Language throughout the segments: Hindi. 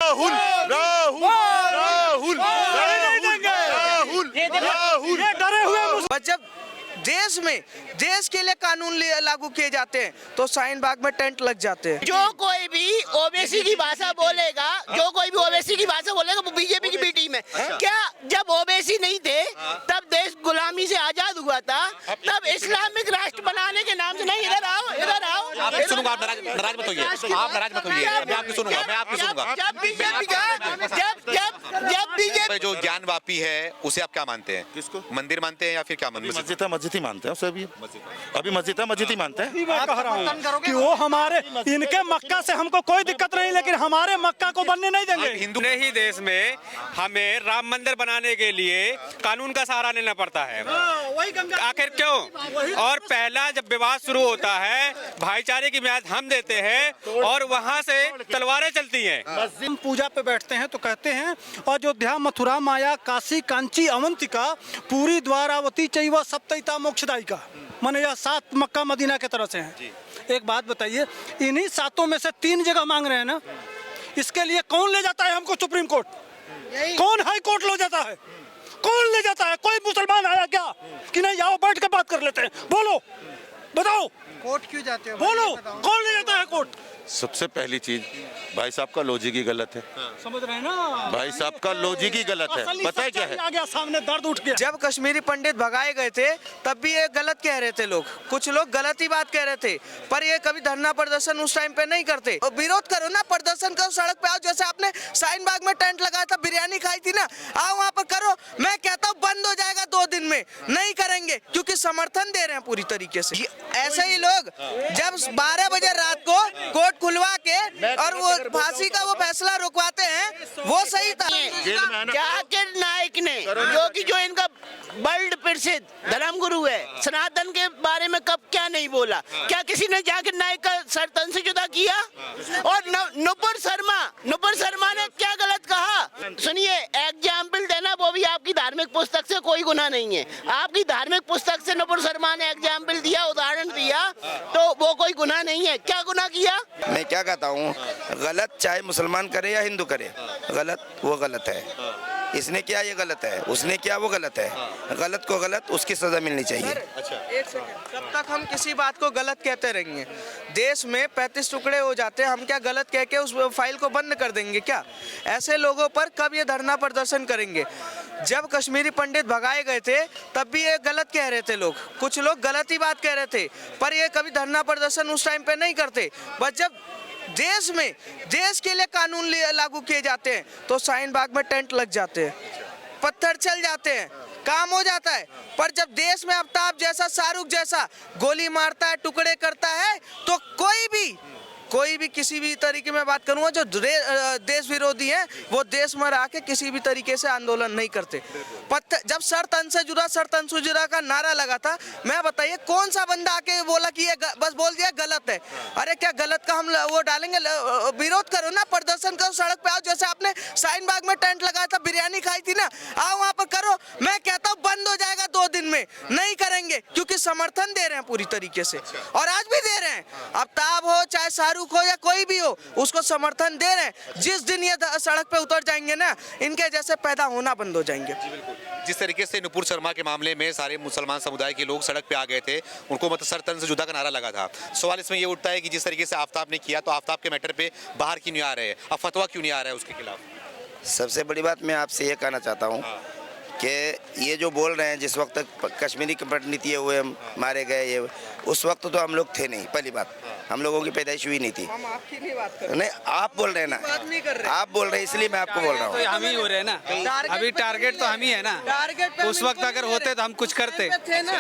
राहुल राहुल राहुल राहुल राहुल डरे हुए। जब देश के लिए कानून लागू किए जाते हैं तो शाहीन बाग में टेंट लग जाते हैं। जो कोई भी ओबीसी की भाषा बोलेगा, वो बीजेपी की बी टीम है। क्या जब ओबीसी नहीं थे तब देश गुलामी से आजाद हुआ था, तब इस्लामिक राष्ट्र बनाने के नाम से नहीं। इधर आओ आपकी सुनूंगा, आप नाराज मत होइए, आप नाराज मत होइए, मैं आपकी सुनूंगा, मैं आपकी सुनूंगा। जब बीजेपी जो ज्ञानवापी है उसे आप क्या मानते हैं? किसको? मंदिर मानते हैं या फिर क्या मस्जिद ही मानते हैं उसे। अभी मस्जिद ही मानते हैं। मैं कह रहा हूँ कि वो हमारे इनके मक्का से हमको कोई दिक्कत नहीं, लेकिन हमारे मक्का को बनने नहीं देंगे। हिंदू ने ही देश में हमें राम मंदिर बनाने के लिए कानून का सहारा लेना पड़ता है। आखिर क्यों? और पहला जब विवाद शुरू होता है भाईचारे की म्याद हम देते हैं और वहाँ से तलवारें चलती हैं। हम पूजा पे बैठते हैं तो कहते हैं अयोध्या मथुरा माया काशी कांची अवंतिका पूरी द्वारावती चैव सप्तैता मोक्षदायिका, माने यह 7 मक्का मदीना के तरह से हैं। एक बात बताइए, इन्हीं 7 में से 3 जगह मांग रहे हैं ना, इसके लिए कौन ले जाता है हमको सुप्रीम कोर्ट? कौन हाई कोर्ट ले जाता है? कौन ले जाता है? कोई मुसलमान आया क्या कि नहीं आओ बैठ के बात कर लेते हैं? बोलो, बताओ कोर्ट क्यों जाते हो? बोलो, कौन ले जाता है कोर्ट? सबसे पहली चीज भाई साहब का लॉजिक ही गलत है। समझ रहे हैं ना? भाई साहब का लॉजिक ही गलत है। पता है क्या है? आ गया सामने, दर्द उठ गया। जब कश्मीरी पंडित भगाए गए थे तब भी ये गलत कह रहे थे लोग, कुछ लोग गलत ही बात कह रहे थे, पर ये कभी धरना प्रदर्शन उस टाइम पे नहीं करते। और विरोध करो ना, प्रदर्शन करो, सड़क पे आओ। जैसे आपने शाहीन बाग में टेंट लगाया था, बिरयानी खाई थी ना, आओ वहाँ पर करो। मैं कहता हूँ बंद हो जाएगा 2 दिन में, नहीं करेंगे क्योंकि समर्थन दे रहे हैं पूरी तरीके से। ऐसे ही लोग जब 12 बजे रात को कोर्ट खुलवा के और वो फांसी का वो फैसला रुकवाते हैं, वो सही था। जाकिर नाइक ने जो इनका वर्ल्ड प्रसिद्ध धर्मगुरु है, सनातन के बारे में कब क्या नहीं बोला? क्या किसी ने जाकिर नाइक का सर तन से जुदा किया? और नुपुर शर्मा ने क्या गलत कहा? सुनिए, एग्जाम्पल देना वो भी आपकी धार्मिक पुस्तक से कोई गुनाह नहीं है। आपकी धार्मिक पुस्तक से नुपुर शर्मा ने एग्जाम्पल दिया, उदाहरण दिया, तो वो कोई गुनाह नहीं है। क्या गुनाह किया? मैं क्या कहता हूँ, गलत चाहे मुसलमान करे या हिंदू करे, गलत वो गलत है। इसने किया ये गलत है, उसने किया वो गलत है। गलत को गलत, उसकी सजा मिलनी चाहिए। एक सेकंड, कब तक हम किसी बात को गलत कहते रहेंगे? देश में 35 टुकड़े हो जाते हैं, हम क्या गलत कह के उस फाइल को बंद कर देंगे क्या? ऐसे लोगों पर कब ये धरना प्रदर्शन करेंगे? जब कश्मीरी पंडित भगाए गए थे तब भी ये गलत कह रहे थे लोग, कुछ लोग गलत ही बात कह रहे थे, पर ये कभी धरना प्रदर्शन उस टाइम पे नहीं करते। बस जब देश के लिए कानून लागू किए जाते हैं तो शाहीन बाग में टेंट लग जाते हैं, पत्थर चल जाते हैं, काम हो जाता है। पर जब देश में आफ्ताब जैसा, शाहरुख जैसा गोली मारता है, टुकड़े करता है, तो कोई भी किसी भी तरीके में बात करूंगा, जो देश विरोधी हैं वो देश में रह के किसी भी तरीके से आंदोलन नहीं करते। जब सर तन से जुड़ा का नारा लगा था, मैं बताइए कौन सा बंदा आके बोला कि ये बस बोल दिया गलत है? अरे क्या गलत का हम वो डालेंगे? विरोध करो ना, प्रदर्शन करो, सड़क पे आओ। जैसे आपने शाहीन बाग में टेंट लगाया था, बिरयानी खाई थी ना, आओ वहाँ पर करो। मैं कहता हूँ बंद हो जाएगा 2 दिन में, नहीं करेंगे क्योंकि समर्थन दे रहे हैं पूरी तरीके से, और आज भी दे रहे हैं। आफ्ताब हो चाहे शाहरुख हो या कोई भी हो, उसको समर्थन दे रहे हैं। जिस दिन ये सड़क पे उतर जाएंगे ना, इनके जैसे पैदा होना बंद हो जाएंगे। जिस तरीके से नुपुर शर्मा के मामले में सारे मुसलमान समुदाय के लोग सड़क पे आ गए थे, उनको मतलब सर तन से जुदा का नारा लगा था। सवाल इसमें ये उठता है कि जिस तरीके से आफ्ताब ने किया, तो आफ्ताब के मैटर पे बाहर क्यों नहीं आ रहे हैं? अब फतवा क्यों नहीं आ रहा है उसके खिलाफ? सबसे बड़ी बात मैं आपसे ये कहना चाहता हूँ कि ये जो बोल रहे हैं जिस वक्त तक कश्मीरी पंडित ये हुए मारे गए, ये उस वक्त तो हम लोग थे नहीं। पहली बात, हम लोगों की पैदाइश हुई नहीं थी। हम आपकी नहीं बात कर रहे, नहीं आप बोल रहे हैं ना, आप बोल रहे हैं इसलिए मैं आपको बोल रहा हूँ। तो हम ही हो रहे हैं ना, अभी टारगेट तो हम ही है ना। उस वक्त अगर होते तो हम कुछ करते,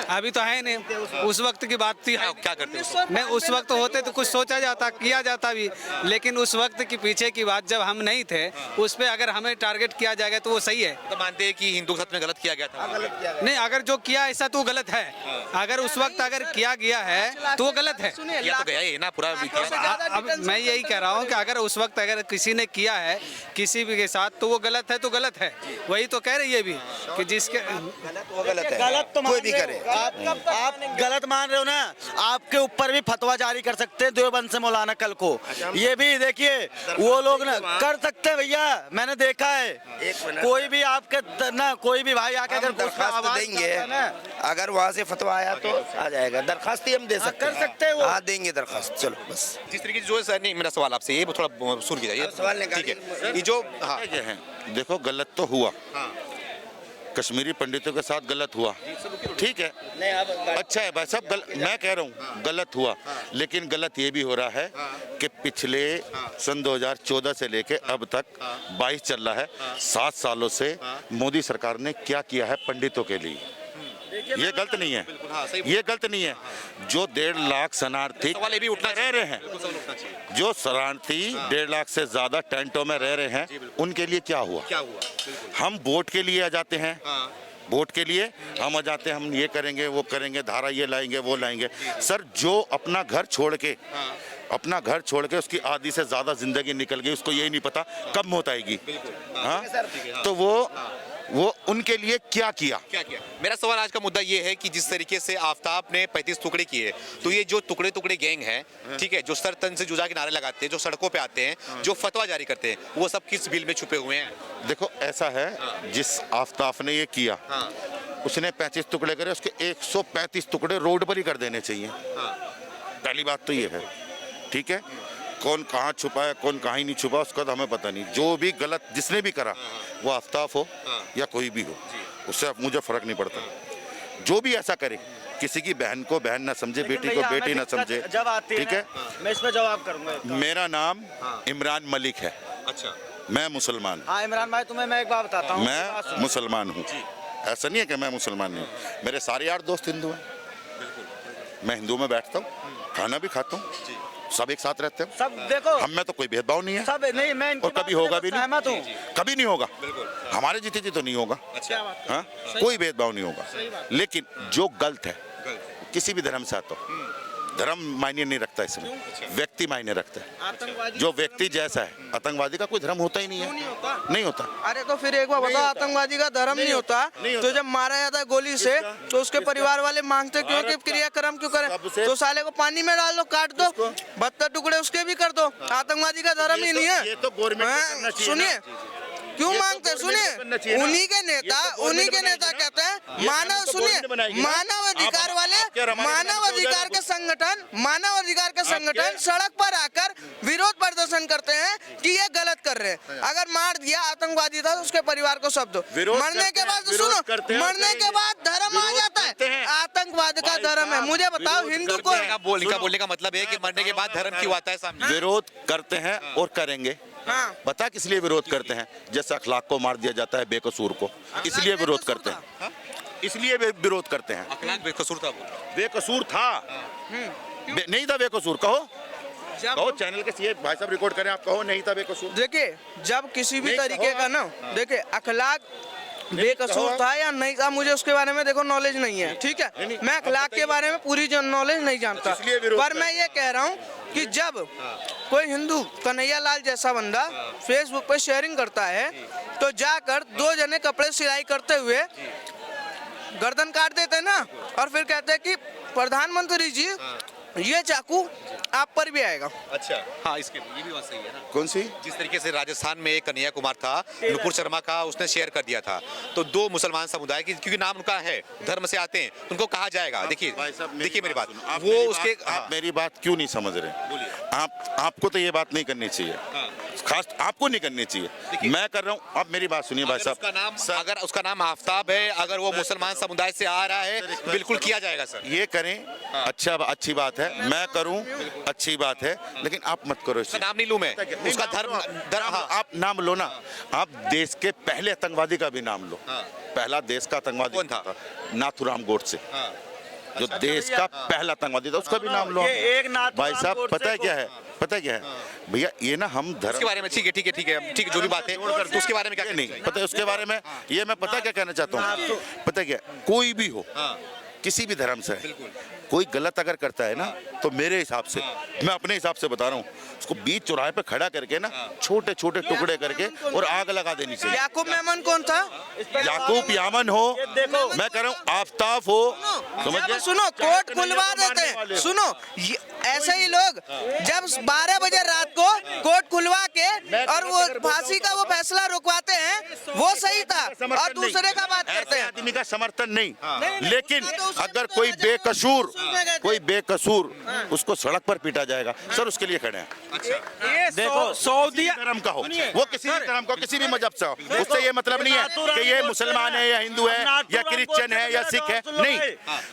अभी तो है नहीं। उस वक्त की बात थी, क्या करते? नहीं उस वक्त होते तो कुछ सोचा जाता, किया जाता भी, लेकिन उस वक्त की पीछे की बात जब हम नहीं थे, उस पर अगर हमें टारगेट किया जाएगा तो वो सही है। तो मानते हैं कि हिंदू के साथ में गलत किया गया था? नहीं, अगर जो किया ऐसा तो गलत है। अगर उस वक्त अगर किया गया है तो वो गलत है। किया तो गया है, बताइए ना पूरा इतिहास। अब मैं यही कह रहा हूँ कि अगर उस वक्त अगर किसी ने किया है किसी भी के साथ तो वो गलत है, तो गलत है। वही तो कह रही है भी कि जिसके वो गलत है, गलत तो कोई भी करे। आप गलत मान रहे हो ना, आपके ऊपर भी फतवा जारी कर सकते हैं देवबंद से मौलाना कल को। ये भी देखिए वो लोग ना कर सकते हैं भैया, मैंने देखा है। एक मिनट। कोई भी आपके ना कोई भी भाई आके अगर हम दरखास्त देंगे, अगर वहाँ से फतवा आया तो आ जाएगा। दरखास्त ही हम दे सकते कर सकते हैं वो। हाँ देंगे दरखास्त, चलो बस। जिस तरीके से जो है सर, नहीं मेरा सवाल आपसे ये थोड़ा सुन के जाइए। सवाल ठीक निकालिए। है, ये जो हाँ ये है, देखो गलत तो हुआ, कश्मीरी पंडितों के साथ गलत हुआ, ठीक है, अच्छा है भाई साहब, मैं कह रहा हूँ गलत हुआ, लेकिन गलत ये भी हो रहा है कि पिछले सन 2014 से लेके अब तक 22 चल रहा है, 7 सालों से मोदी सरकार ने क्या किया है पंडितों के लिए। ये गलत नहीं है, ये गलत नहीं है। जो 1.5 लाख शरणार्थी सवाल ये भी उठना रह रहे हैं, जो शरणार्थी 1.5 लाख से ज्यादा टेंटों में रह रहे हैं, उनके लिए क्या हुआ? हम वोट के लिए आ जाते हैं, वोट के लिए हम आ जाते हैं, हम ये करेंगे वो करेंगे, धारा ये लाएंगे वो लाएंगे। सर जो अपना घर छोड़ के अपना घर छोड़ के उसकी आधी से ज्यादा जिंदगी निकल गई, उसको यही नहीं पता कब मौत आएगी। हाँ, तो वो उनके लिए क्या किया? मेरा सवाल आज का मुद्दा ये है कि जिस तरीके से आफ्ताब ने 35 टुकड़े किए, तो ये जो टुकड़े टुकड़े गैंग हैं, ठीक है, जो सर तन से जुदा के नारे लगाते हैं, जो सड़कों पे आते हैं, जो फतवा जारी करते हैं, वो सब किस बिल में छुपे हुए हैं? देखो ऐसा है, जिस आफ्ताब ने ये किया उसने 35 टुकड़े करे, उसके 135 टुकड़े रोड पर ही कर देने चाहिए। पहली बात तो ये है, ठीक है। कौन कहाँ छुपा है कौन कहाँ ही नहीं छुपा उसका तो हमें पता नहीं। जो भी गलत जिसने भी करा, वो आफ्ताब हो या कोई भी हो, उससे अब मुझे फर्क नहीं पड़ता। जो भी ऐसा करे, किसी की बहन को बहन ना समझे, बेटी को बेटी ना समझे, ठीक है। मैं इसमें जवाब करूंगा। मेरा नाम इमरान मलिक है। अच्छा, मैं मुसलमान, हाँ इमरान भाई, तुम्हें मैं एक बात बताता हूँ। मैं मुसलमान हूँ। ऐसा नहीं है कि मैं मुसलमान नहीं हूँ। मेरे सारे यार दोस्त हिंदू हैं, मैं हिंदू में बैठता हूँ, खाना भी खाता हूँ, सब एक साथ रहते हैं। सब देखो, हम में तो कोई भेदभाव नहीं है, सब नहीं, मैं इनकी और कभी बात से होगा भी नहीं, सहमत हूँ। कभी नहीं होगा। हमारे जीते जी तो नहीं होगा। हाँ, कोई भेदभाव नहीं होगा। लेकिन जो गलत है, किसी भी धर्म से आता हो, धर्म मायने नहीं रखता इसमें, व्यक्ति मायने रखता है। आतंकवादी जो व्यक्ति जैसा है, आतंकवादी का कोई धर्म होता ही नहीं है, नहीं होता। अरे तो फिर एक बार बताओ, आतंकवादी का धर्म नहीं होता तो जब मारा जाता है गोली से तो उसके परिवार वाले मांगते क्यों कि क्रियाक्रम क्यों करें? तो साले को पानी में डाल दो, काट दो, 72 टुकड़े उसके भी कर दो। आतंकवादी का धर्म ही नहीं है। ये तो गवर्नमेंट को करना चाहिए ना। सुनिए क्यों मांगते हैं, सुनिए, उन्हीं के नेता कहते हैं मानव, सुनिए, मानव अधिकार वाले, मानव अधिकार के संगठन सड़क पर आकर विरोध प्रदर्शन करते हैं कि ये गलत कर रहे हैं। अगर मार दिया आतंकवादी था तो उसके परिवार को सब दो। मरने के बाद सुनो, मरने के बाद धर्म आ जाता है, आतंकवाद का धर्म है। मुझे बताओ, हिंदू को इनका बोलने का मतलब है कि मरने के बाद धर्म क्यों आता है सामने? विरोध करते हैं और करेंगे। हाँ। बता किस लिए विरोध करते हैं? जैसे अखलाक को मार दिया जाता है बेकसूर को, इसलिए विरोध करते हैं, इसलिए विरोध करते हैं। अखलाक बेकसूर था वो? बेकसूर था, नहीं था बेकसूर, कहो चैनल के सीए भाई साहब रिकॉर्ड करें, आप कहो नहीं था बेकसूर। देखिए, जब किसी भी नहीं तरीके कहो का ना, देखिए अखलाक बेकसूर था या नहीं था, मुझे उसके बारे में देखो नॉलेज नहीं है, ठीक है। मैं अखलाक के बारे में पूरी नॉलेज नहीं जानता, इसलिए विरोध पर मैं ये कह रहा हूँ कि जब कोई हिंदू कन्हैया लाल जैसा बंदा फेसबुक पर शेयरिंग करता है तो जाकर 2 जने कपड़े सिलाई करते हुए गर्दन काट देते हैं ना, और फिर कहते हैं कि प्रधानमंत्री जी ये चाकू आप पर भी आएगा। अच्छा, हाँ, इसके ये भी बात सही है ना। कौन सी? जिस तरीके से राजस्थान में एक कन्हैया कुमार था, नुपुर शर्मा का, उसने शेयर कर दिया था, तो 2 मुसलमान समुदाय की, क्योंकि नाम उनका है, धर्म से आते हैं, उनको कहा जाएगा। देखिए मेरी बात, वो उसके आप मेरी बात क्यों नहीं समझ रहे? आपको तो ये बात नहीं करनी चाहिए, खास आपको नहीं करनी चाहिए, मैं कर रहा हूँ। आप मेरी बात सुनिए भाई साहब, अगर उसका नाम आफ्ताब है, अगर वो मुसलमान समुदाय से आ रहा है, बिल्कुल किया जाएगा सर। ये करें, अच्छा, अच्छी बात है, मैं करूं, अच्छी बात है, लेकिन आप मत करो उसका नाम नहीं लूं मैं, उसका धर्म, हाँ। आप नाम लो ना, आप देश के पहले आतंकवादी का भी नाम लो। पहला देश का आतंकवादी कौन था? नाथुराम गोडसे, जो देश का पहला आतंकवादी था, उसका भी नाम लो। भाई साहब, पता है क्या है, पता है क्या है भैया, ये ना हम धर्म के बारे में, ठीक है, जो भी बात है, तो उसके बारे में क्या नहीं पता है, उसके बारे में ये मैं पता क्या कहना चाहता हूँ, पता है क्या, कोई भी हो, किसी भी धर्म से है, कोई गलत अगर करता है ना तो मेरे हिसाब से, मैं अपने हिसाब से बता रहा हूँ, उसको बीच चौराहे पे खड़ा करके ना छोटे छोटे टुकड़े करके और आग लगा देनी चाहिए। याकूब मेमन कौन था? याकूब यामन हो, मैं कह रहा हूँ आफ्ताब हो, समझ जब गए? सुनो कोर्ट खुलवा देते हैं, सुनो ऐसे ही लोग जब 12 बजे रात को कोर्ट खुलवा के और वो फांसी का वो फैसला रुकवाते हैं, वो सही था, और दूसरे का बात करते ऐसे हैं। आदमी का समर्थन नहीं, नहीं, लेकिन तो उसने अगर तो कोई वजह बेकसूर, उसमें कोई बेकसूर उसको सड़क पर पीटा जाएगा, सर उसके लिए खड़े हैं। देखो सऊदी धर्म का हो, वो किसी भी धर्म का, किसी भी मजहब से हो, उससे ये मतलब नहीं है कि ये मुसलमान है या हिंदू है या क्रिश्चियन है या सिख है, नहीं,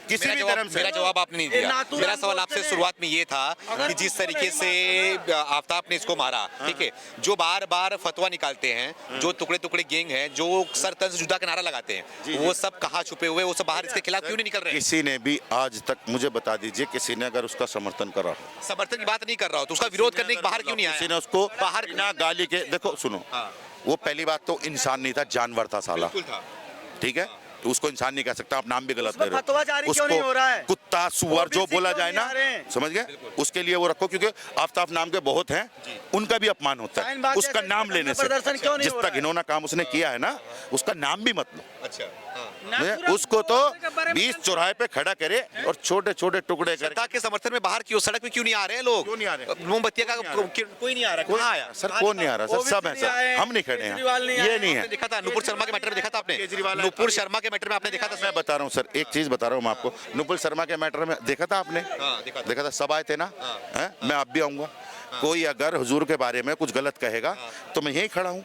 किसी भी धर्म से। मेरा जवाब आपने नहीं दिया। मेरा सवाल आपसे शुरुआत में ये था कि जिस तरीके से आफ्ताब ने इसको मारा, ठीक है, जो बार बार फतवा निकालते हैं, जो टुकड़े टुकड़े गैंग हैं, जो सर तन से जुदा का नारा लगाते हैं, वो सब कहाँ छुपे हुए, वो सब बाहर इसके खिलाफ क्यों नहीं निकल रहे? किसी ने भी आज तक मुझे बता दीजिए, किसी ने अगर उसका समर्थन करा हो, समर्थन की बात नहीं कर रहा हो तो उसका विरोध करने के बाहर क्यों नहीं किसी आया? ने उसको बाहर बिना गाली के, देखो सुनो, वो पहली बात तो इंसान नहीं था, जानवर था साला, बिल्कुल था। ठीक है, तो उसको इंसान नहीं कह सकता, आप नाम भी गलत ले रहे फतवा हो। जारी क्यों नहीं हो रहा है? कुत्ता सुअर जो ओबीसी बोला क्यों जाए नहीं ना, आ रहे हैं? समझ गए, उसके लिए वो रखो, क्योंकि आफ्ताब नाम के बहुत हैं, उनका भी अपमान होता साइन है बात उसका है, नाम लेने से। प्रदर्शन क्यों नहीं जिस हो रहा तक है? घिनौना काम उसने किया है ना, उसका नाम भी मत लो। अच्छा, उसको तो बीच चौराहे पे खड़ा करे और छोटे छोटे टुकड़े करके। जनता के समर्थन में बाहर क्यों, सड़क पे क्यों नहीं आ रहे हैं लोग? क्यों नहीं आ रहे? मोमबत्तियां का कोई नहीं आ रहा, कहाँ आया? सर कौन नहीं आ रहा सर, सब है सर, हम नहीं खड़े हैं, ये नहीं है। आपने देखा था नुपुर शर्मा के मैटर में, देखा था आपने? केजरीवाल नुपुर शर्मा के मैटर में आपने देखा था? मैं बता रहा हूँ सर, एक चीज बता रहा हूँ मैं आपको, नुपुर शर्मा के मैटर में देखा था आपने? देखा था, सब आए थे ना, हैं? मैं अब भी आऊंगा। कोई अगर हुजूर के बारे में कुछ गलत कहेगा तो मैं यहीं खड़ा हूँ,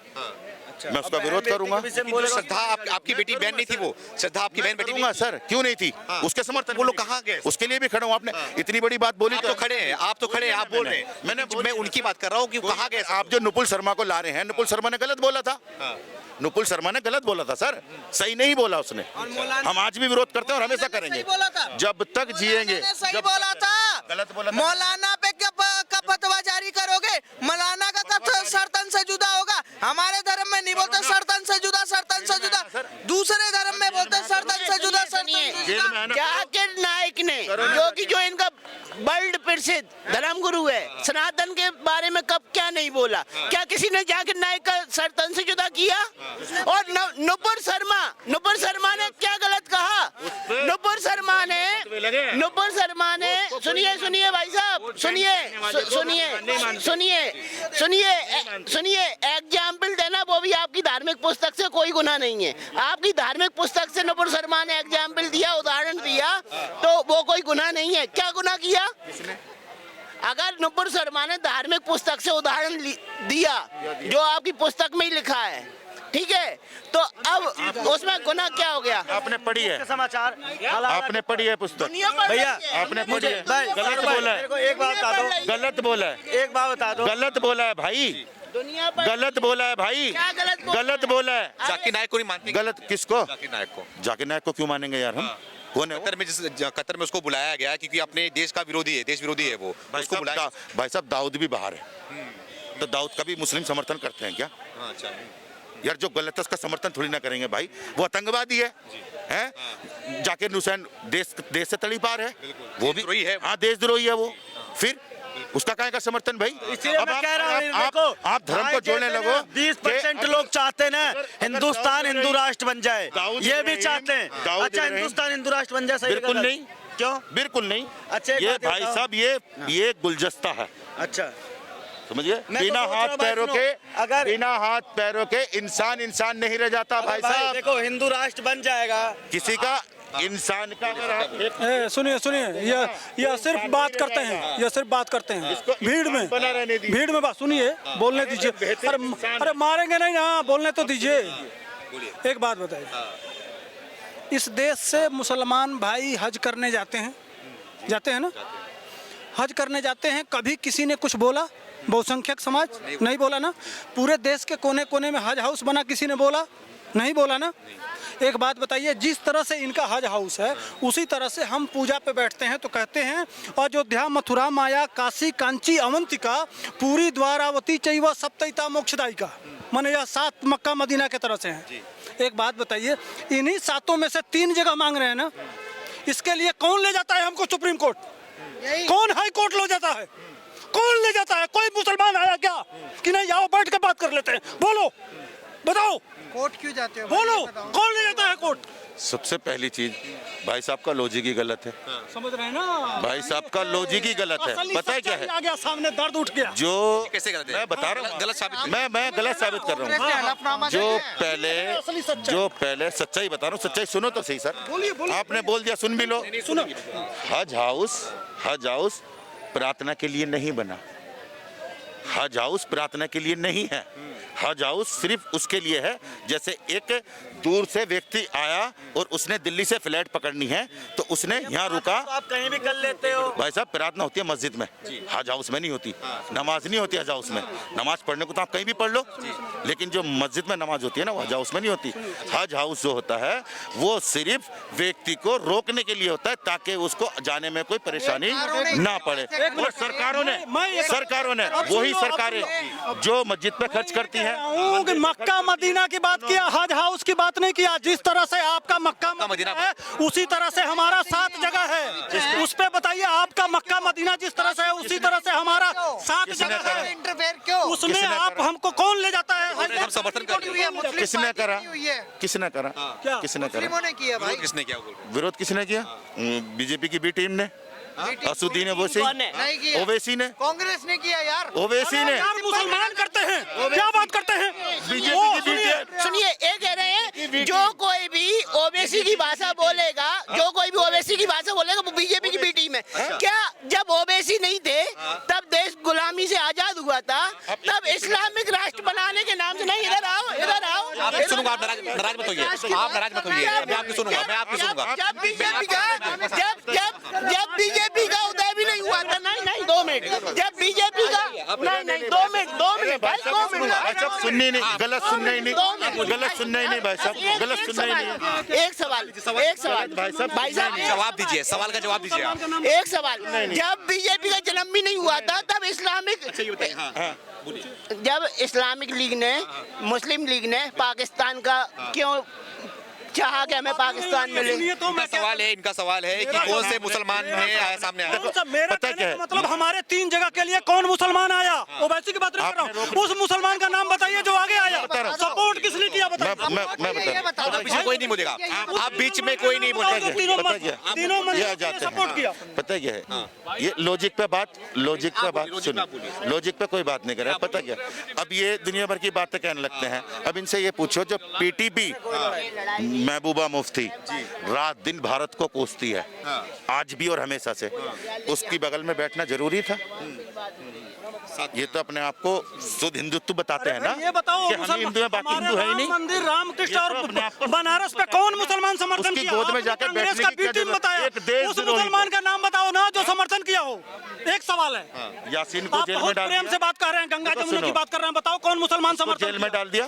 मैं उसका विरोध करूंगा। श्रद्धा आपकी बेटी बहन नहीं थी, वो श्रद्धा आपकी बहन बेटी करूंगा सर, क्यों नहीं थी? उसके समर्थन वो लोग कहाँ गए? उसके लिए भी खड़ा हूँ। आपने इतनी बड़ी बात बोली आप तो खड़े हैं, आप तो खड़े हैं, आप बोल रहे हैं, मैं उनकी बात कर रहा हूँ कि कहाँ गए? आप जो नुपुर शर्मा को ला रहे हैं, नुपुर शर्मा ने गलत बोला था, नुपुर शर्मा ने गलत बोला था सर, सही नहीं बोला उसने। हम आज भी विरोध करते हैं और हमेशा करेंगे जब तक जिएंगे। सही बोला था, गलत बोला था। मौलाना पे कब फतवा जारी करोगे? मौलाना का कब सरतन से जुदा होगा? हमारे धर्म में नहीं बोलते सरतन से जुदा, सरतन से जुदा, दूसरे धर्म में बोलते सरतन से जुदा, सरतन से जुदा। जाकिर नाइक ने जो इनका वर्ल्ड प्रसिद्ध धर्मगुरु है, सनातन के बारे में कब क्या नहीं बोला? क्या किसी ने जाकिर नाइक का सरतन से जुदा किया? और नुपुर शर्मा ने क्या गलत कहा? नुपुर शर्मा ने सुनिए भाई साहब, सुनिए एग्जाम्पल देना, वो भी आपकी धार्मिक पुस्तक से कोई गुनाह नहीं है। आपकी धार्मिक पुस्तक से नुपुर शर्मा ने एग्जाम्पल दिया, उदाहरण दिया, तो वो कोई गुनाह नहीं है। क्या गुनाह किया? अगर नुपुर शर्मा ने धार्मिक पुस्तक से उदाहरण दिया जो आपकी पुस्तक में ही लिखा है, ठीक है, तो अब उसमें गुनाह क्या हो गया? आपने पढ़ी है समाचार, आपने पढ़ी है पुस्तक भैया आपने पढ़ी है, भाई, गलत बोला है, एक बात बता दो, गलत बोला है, एक बात बता दो, गलत बोला है भाई, दुनिया पर गलत बोला है भाई, क्या गलत बोला है। जाकिर नायक को नहीं मानते? गलत किसको? जाकिर नायक को। जाकिर नायक को क्यों मानेंगे यार हम? कौन है? कतर में उसको बुलाया गया क्योंकि अपने देश का विरोधी है, देश विरोधी है वो, उसको बुलाया। भाई साहब दाऊद भी बाहर है, तो दाऊद का भी मुस्लिम समर्थन करते हैं क्या? अच्छा, यार जो गलत है उसका समर्थन थोड़ी ना करेंगे भाई, वो आतंकवादी है? जाकिर हुसैन देश से तड़ी पार है, वो भी देशद्रोही है। हाँ देशद्रोही है वो, फिर उसका काहे का समर्थन भाई? इसलिए मैं कह रहा हूँ, आप धर्म को जोड़ने लगो। 20% लोग चाहते हैं ना हिंदुस्तान हिंदू राष्ट्र बन जाए, दाऊद ये भी इब्राहिम, चाहते हैं। दाऊद अच्छा इब्राहिम। हिंदुस्तान हिंदू राष्ट्र बन जाए, सही बिल्कुल गलत? नहीं, क्यों? बिल्कुल नहीं। अच्छा, एक ये बात भाई बताओ। साहब ये गुलदस्ता है, अच्छा समझिए, मैं तो बिना सोच रहा हाथ हूँ भाई, पैरों सुनो, के, अगर- बिना हाथ पैरों के इंसान नहीं रह जाता भाई साहब। देखो हिंदू राष्ट्र बन जाएगा, किसी का इंसान का अगर आप सुनिए, यह सिर्फ बात करते हैं, यह सिर्फ बात करते हैं भीड़ में, बना रहने दीजिए। भीड़ में बात सुनिए, बोलने दीजिए। अरे मारेंगे नहीं, हाँ बोलने तो दीजिए। एक बात बताइए, इस देश से मुसलमान भाई हज करने जाते हैं ना, हज करने जाते हैं, कभी किसी ने कुछ बोला? बहुसंख्यक समाज नहीं बोला ना? पूरे देश के कोने कोने में हज हाउस बना, किसी ने बोला? नहीं बोला ना? एक बात बताइए, जिस तरह से इनका हज हाउस है उसी तरह से हम पूजा पे बैठते हैं तो कहते हैं अयोध्या मथुरा माया काशी कांची अवंतिका पूरी द्वारावती चैव सप्तैता मोक्षदायिका, माने यह 7 मक्का मदीना के तरह से हैं। एक बात बताइए, इन्हीं 7 में से 3 जगह मांग रहे हैं ना, इसके लिए कौन ले जाता है हमको सुप्रीम कोर्ट? कौन हाई कोर्ट ले जाता है? कौन ले जाता है? कोई मुसलमान आया क्या कि नहीं आओ बैठ के बात कर लेते हैं? बोलो, बताओ कोर्ट क्यों जाते हो? बोलो, कौन ले जाता है कोर्ट? सबसे पहली चीज, भाई साहब का लॉजिक ही गलत है। समझ रहे हैं ना? भाई साहब का लॉजिक ही गलत है। असली पता है क्या सच्चाई है? आ गया सामने, दर्द उठ गया। जो कैसे गलत है? मैं बता रहा हूँ, गलत साबित मैं गलत साबित कर रहा हूँ। हलफनामा जो देते हैं। पहले जो पहले सच्चाई बता रहा हूँ, सच्चाई सुनो तो सही सर। बोलिए, बोलिए। आपने बोल दिया, सुन भी लो। सुनो, हज हाउस प्रार्थना के लिए नहीं बना। हज हाउस प्रार्थना के लिए नहीं है। हज हाउस सिर्फ उसके लिए है, जैसे एक दूर से व्यक्ति आया और उसने दिल्ली से फ्लाइट पकड़नी है तो उसने यहाँ रुका। आप कहीं भी कर लेते हो। भाई साहब, प्रार्थना होती है मस्जिद में, हज हाउस में नहीं होती। नमाज नहीं होती हज हाउस में। नमाज पढ़ने को तो आप कहीं भी पढ़ लो, लेकिन जो मस्जिद में नमाज होती है ना, वो हज हाउस में नहीं होती। हज हाउस जो होता है वो सिर्फ व्यक्ति को रोकने के लिए होता है, ताकि उसको जाने में कोई परेशानी ना पड़े। और सरकारों ने वही सरकारें जो मस्जिद पे खर्च करती है। मक्का मदीना की बात किया, हज हाउस की बात नहीं किया। जिस तरह से आपका मक्का मदीना है, उसी तरह से हमारा 7 जगह है। उस पे बताइए, आपका मक्का मदीना जिस तरह से है, उसी तरह से हमारा 7 जगह है। इंटरफेयर क्यों? उसमें आप हमको कौन ले जाता है? हम समर्थन करते हैं। किसने करा? किसने करा? क्या? किसने करा? मुस्लिमों ने किया भाई। किसने क्या बोल रहे हैं? विरोध किसने किया? बीजेपी की बी टीम ने, असुद्दीन ओवैसी, नहीं किया। ओवैसी ने, कांग्रेस ने किया यार। ओवैसी ने। यार मुसलमान करते हैं, क्या बात करते हैं? बीजेपी की बी टीम। सुनिए, ये कह रहे हैं जो कोई भी ओबीसी की भाषा बोलेगा, जो कोई भी ओबीसी की भाषा बोलेगा वो बीजेपी की बी टीम है। क्या जब ओबीसी नहीं थे तब देश गुलामी से आजाद हुआ था, तब इस्लामिक राष्ट्र बनाने के नाम से नहीं। इधर आओ, इधर आओ। आप सुनूंगा, आप नाराज मत होइए। आप नाराज मत होइए। मैं आपकी सुनूंगा, मैं आपकी सुनूंगा। जब बीजेपी का उदय भी नहीं हुआ था। नहीं 2 मिनट। जब बीजेपी का नहीं 2 मिनट भाई, 2 मिनट। भाई साहब, सुनने नहीं, गलत सुनना ही नहीं, गलत सुनना ही नहीं भाई साहब, गलत सुनना ही नहीं। एक सवाल भाई साहब, जवाब दीजिए, सवाल का जवाब दीजिए आप। एक सवाल। जब बीजेपी का जन्म भी नहीं हुआ था तब जब इस्लामिक लीग ने, मुस्लिम लीग ने पाकिस्तान का क्यों चाहा कि हमें पाकिस्तान मिले? इनका सवाल है कि कौन से मुसलमान ने आया सामने आया? मेरा कहने का मतलब, हमारे 3 जगह के लिए कौन मुसलमान आया? ओवैसी की बात नहीं कर रहा हूँ। उस मुसलमान का नाम बताइए जो आगे आया। सपोर्ट किसने किया बताइए। मैं बता रहा हूँ। बीच में कोई नहीं बोलेगा। आप बीच में कोई नहीं बोलेगा। तीनों मंदिर सपोर्ट किया। पता क्या है, ये लॉजिक पे बात सुनो, लॉजिक पे कोई बात नहीं कर रहा है। पता क्या, अब ये दुनिया भर की बातें कहने लगते हैं। अब इनसे ये पूछो, जो पीटीपी महबूबा मुफ्ती रात दिन भारत को कोसती है, आज भी और हमेशा से, उसकी बगल में बैठना जरूरी था? ये तो अपने आप को शुद्ध हिंदुत्व बताते हैं ना। ये बताओ, कि हम हिंदू हैं, बाकी हिंदू है ही नहीं। मंदिर रामकृष्ण और बनारस पे कौन मुसलमान समर्थन उसकी किया? गोद में जाकर कांग्रेस बैठने का की क्या बी टीम जरूरत? बताया। एक देश उस मुसलमान का नाम बताओ ना जो समर्थन किया हो। एक सवाल है, यासीन को आप जेल में बहुत डाल प्रेम से दिया, बात कर रहे हैं, गंगा तो जमुना की सुनो। बात कर रहे हैं, बताओ कौन मुसलमान समर्थन जेल में डाल दिया।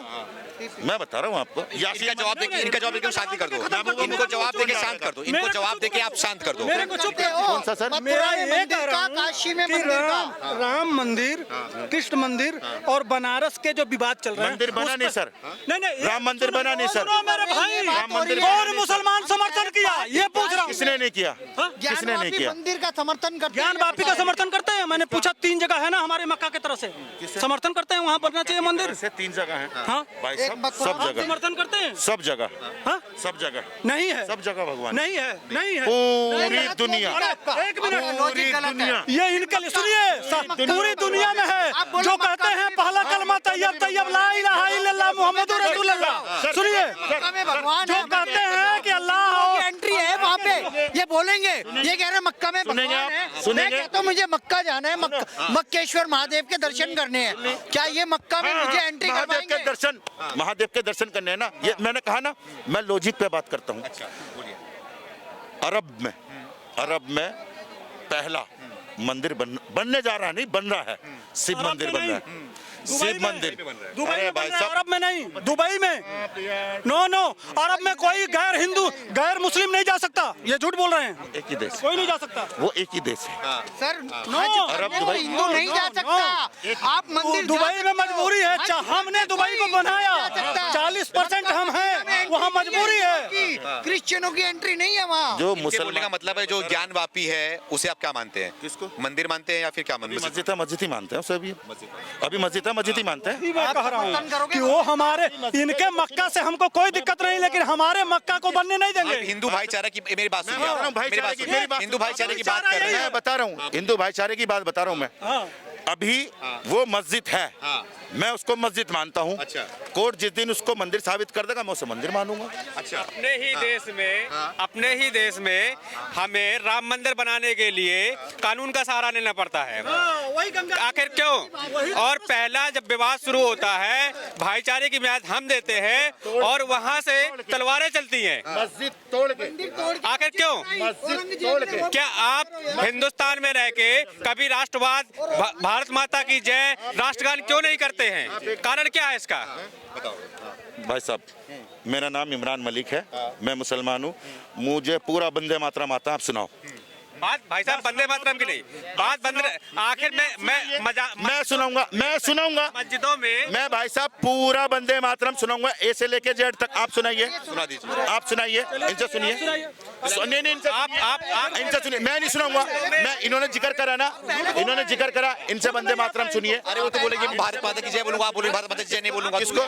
मैं बता रहा हूँ आपको। इनका जवाब देके, इनका जवाब देके शांति कर दो। इनको जवाब देके शांत कर दो। इनको जवाब देके आप शांत कर दो। मेरे को चुप कौन सा सर? मेरा ये कह रहा हूं काशी में कि मंदिर का। राम मंदिर, कृष्ण मंदिर और बनारस के जो विवाद चल रहे हैं, मंदिर बना नहीं सर। नहीं राम मंदिर बना नहीं सर। सुनो मेरे भाई, राम मंदिर कौन मुसलमान समर्थन किया ये पूछ रहा हूँ। किसने नहीं किया? किसने नहीं किया? मंदिर का समर्थन करते ज्ञान वापी का समर्थन करते हैं। मैंने पूछा, 3 जगह है ना हमारे मक्का की तरफ से समर्थन करते हैं, वहाँ बनना चाहिए मंदिर। से 3 जगह है हाँ, भाई साहब, सब जगह, समर्थन करते हैं, सब जगह, हाँ? सब जगह नहीं है, सब जगह भगवान नहीं है, नहीं है। पूरी दुनिया, एक मिनट, पूरी दुनिया। ये इनके लिए सुनिए, पूरी दुनिया में है जो कहते हैं पहला कलमा तैयब तैयब ला इलाहा इल्लल्लाह मुहम्मदुर रसूलुल्लाह। सुनिए, भगवान जो कहते हैं कि अल्लाह एंट्री है वहाँ पे, ये बोलेंगे। ये कह रहे हैं मक्का में सुनेंगे भगवान आप? है। सुनेंगे? मैं कहता हूँ मुझे मक्का जाना है, मक्केश्वर महादेव के दर्शन करने हैं। क्या ये मक्का में मुझे एंट्री महादेव करवाएंगे? के दर्शन, महादेव के दर्शन करने हैं ना। ये मैंने कहा ना, मैं लॉजिक पे बात करता हूँ। अरब में पहला मंदिर बनने जा रहा है, नहीं बन रहा है, शिव मंदिर बन रहा है। शिव मंदिर दुबई अरे में भाई बन रहा है, साहब, अरब में नहीं, दुबई में। नो, अरब में कोई गैर हिंदू, गैर मुस्लिम नहीं जा सकता। ये झूठ बोल रहे हैं, एक ही देश, कोई नहीं जा सकता। वो एक ही देश है। सर अरब, दुबई, हिंदू नहीं जा सकता। आप मंदिर दुबई में मजबूरी है। हमने दुबई को बनाया, 40% हम हैं, वहाँ मजबूरी है। क्रिश्चियन क्रिश्चियनों की एंट्री नहीं है वहाँ। जो इनके बोलने का मुसलमान मतलब है जो ज्ञानवापी है उसे आप क्या मानते हैं? किसको? मंदिर मानते हैं या फिर क्या मानते हैं? मस्जिद है, मस्जिद ही मानते हैं उसे अभी मस्जिद है, मस्जिद ही मानते हैं। मैं कह रहा हूँ कि वो हमारे इनके मक्का से हमको कोई दिक्कत नहीं, लेकिन हमारे मक्का को बनने नहीं आप देंगे। हिंदू भाईचारा की मेरी बात सुनिए मैं बता रहा हूँ आप। मेरी बात भाईचारे की सुनिए। हिंदू भाईचारे की बात कर रहे हैं। मैं बता रहा हूँ हिंदू भाईचारे की बात बता रहा हूँ मैं। हाँ। अभी वो मस्जिद है, हाँ। मैं उसको मस्जिद मानता हूँ। अच्छा। कोर्ट जिस दिन उसको मंदिर साबित कर देगा मैं उसे मंदिर मानूंगा। अच्छा, अपने ही देश में हमें राम मंदिर बनाने के लिए कानून का सहारा लेना पड़ता है। वही गंगा आखिर क्यों? और पहला जब विवाद शुरू होता है, भाईचारे की मियाद हम देते हैं और वहाँ से तलवारें चलती हैं। मस्जिद तोड़ के, आखिर क्यों? मस्जिद तोड़ के। क्या आप हिंदुस्तान में रह के कभी राष्ट्रवाद, भारत माता की जय, राष्ट्रगान क्यों नहीं करते हैं? कारण क्या है इसका? भाई साहब, मेरा नाम इमरान मलिक है, मैं मुसलमान हूँ, मुझे पूरा वंदे मातरम आता है। आप सुनाओ। बात भाई साहब वंदे मातरम की नहीं, बात बंदे आखिर मैं सुनाऊंगा मस्जिदों में मैं भाई साहब पूरा वंदे मातरम सुनाऊंगा, ए से लेके जेड तक। आप सुनाइए, सुना दीजिए। आप सुनाइए, इनसे सुनिए। नहीं, इनसे सुनिए। मैं नहीं सुनाऊंगा, मैं इन्होंने जिक्र करा ना, इन्होंने जिक्र करा, इनसे वंदे मातरम सुनिए। अरे वो तो बोलेंगे भारत माता की जय बोलूंगा, आप बोलेंगे भारत माता की जय नहीं बोलूंगा। किसको?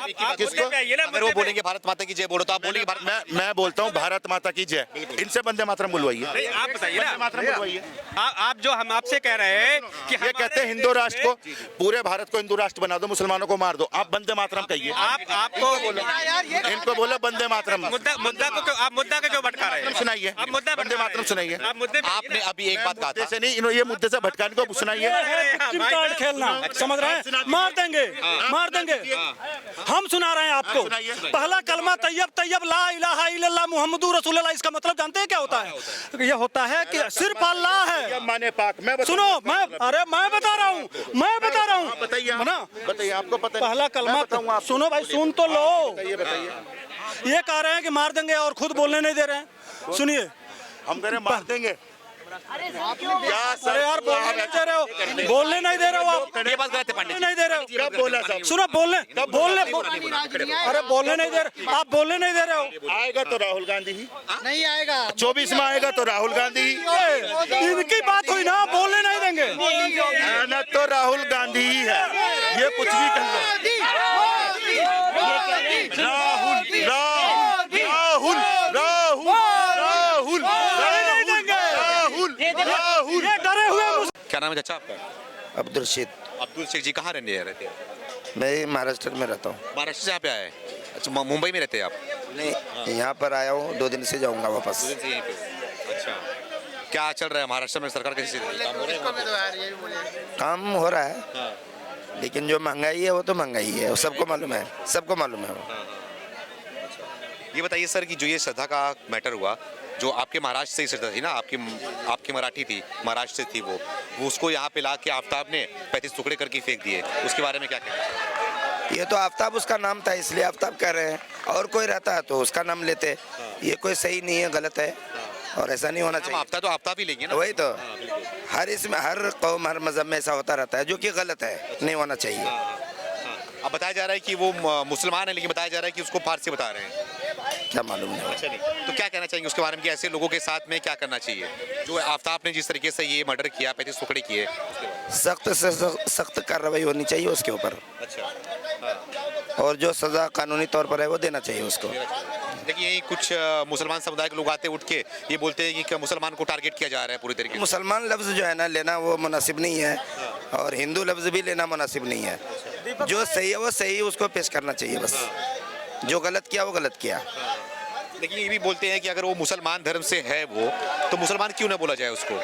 अगर वो बोलेंगे भारत माता की जय बोलो तो आप बोलेंगे भारत। मैं बोलता हूँ भारत माता की जय, इनसे वंदे मातरम बुलवाइए। नहीं, आप बताइए ना। मातरम बुलवाइए। आप जो हम आपसे कह रहे हैं कि ये कहते हैं हिंदू राष्ट्र को, पूरे भारत को हिंदू राष्ट्र बना दो, मुसलमानों को मार दो। आप वंदे मातरम कहिए। आपको इनको बोलो वंदे मातरम। मुद्दा को क्यों भटका रहे हैं? सुनाइए, आप मुद्दा वंदे मातरम सुनाइए। आप मुद्दे आपने अभी एक बात कहा मुद्दे था, से नहीं, इन्होंने ये मुद्दे से भटकाने को सुनाइए। विक्टिम कार्ड खेलना, समझ रहे हैं? मार देंगे, मार देंगे। हम सुना रहे हैं आपको। पहला कलमा तैयब तैयब ला इलाहा इल्लल्लाह मुहम्मदुर रसूलुल्लाह, इसका मतलब जानते हैं क्या होता है? ये होता है कि सिर्फ अल्लाह है। माने पाक। मैं सुनो, मैं बता रहा हूँ, बताइए, ना, बताइए, आपको पता है। पहला कलमा। बताऊंगा आपको। सुनो भाई, सुन तो लो। बताइए। ये कह रहे हैं कि मार देंगे और खुद बोलने नहीं दे रहे हैं। सुनिए, हम कह रहे हैं मार देंगे। अरे यार बोलने नहीं दे रहे हो, बोलने नहीं दे रहे हो आप। ये बात गलत है पंडित जी। नहीं दे रहे हो। कब बोला साहब? सुनो, बोलने अरे बोलने नहीं दे रहे, आप बोलने नहीं दे रहे हो। आएगा तो राहुल गांधी ही, नहीं आएगा। 24 में आएगा तो राहुल गांधी ही। इनकी बात हुई ना, बोलने नहीं देंगे। आना तो राहुल गांधी ही है, ये कुछ भी कर लो। राहुल राहुल राहुल राहुल राहुल राहुल राहुल। ये डरे हुए क्या नाम है चाचा आपका? अब्दुल शेख। अब्दुल शेख जी कहाँ रहते हैं? मैं महाराष्ट्र में रहता हूँ। महाराष्ट्र से यहाँ पे आए हैं? अच्छा, मुंबई में रहते हैं आप? नहीं, यहाँ पर आया हूँ, 2 दिन से जाऊँगा वापस। दो दिन से यहीं पे। अच्छा, क्या चल रहा है महाराष्ट्र में? सरकार कैसी चल रही है? काम हो रहा है, लेकिन जो महंगाई है वो तो महंगाई है, वो सबको मालूम है, सबको मालूम है वो। ये बताइए सर कि जो ये श्रद्धा का मैटर हुआ, जो आपके महाराष्ट्र से ही श्रद्धा थी ना, आपकी मराठी थी, महाराष्ट्र से थी वो उसको यहाँ पे ला के आफ्ताब ने 35 टुकड़े करके फेंक दिए, उसके बारे में क्या कहना? ये तो आफ्ताब उसका नाम था, इसलिए आफ्ताब कह रहे हैं, और कोई रहता है तो उसका नाम लेते। ये कोई सही नहीं है, गलत है, और ऐसा नहीं होना चाहिए। आफ्ताब तो आफ्ताब ही लेंगे ना। वही तो, हर इसमें हर कौम हर मजहब में ऐसा होता रहता है, जो कि गलत है, नहीं होना चाहिए। अब बताया जा रहा है कि वो मुसलमान है, लेकिन बताया जा रहा है कि उसको फारसी बता रहे हैं। क्या मालूम नहीं। अच्छा, नहीं तो क्या कहना चाहेंगे उसके बारे में कि ऐसे लोगों के साथ में क्या करना चाहिए? जो आफ्ताब ने जिस तरीके से ये मर्डर किया, 35 टुकड़े किए, सख्त से सख्त कार्रवाई होनी चाहिए उसके ऊपर, अच्छा, और जो सजा कानूनी तौर पर है वो देना चाहिए उसको। देखिए यही कुछ मुसलमान समुदाय के लोग आते उठ के ये बोलते हैं कि मुसलमान को टारगेट किया जा रहा है पूरी तरीके से। मुसलमान लफ्ज़ जो है ना लेना वो मुनासिब नहीं है, और हिंदू लफ्ज़ भी लेना मुनासिब नहीं है। जो सही है वो सही, उसको पेश करना चाहिए बस। जो गलत किया वो गलत किया। लेकिन ये भी बोलते हैं कि अगर वो मुसलमान धर्म से है वो, तो मुसलमान क्यों ना बोला जाए उसको?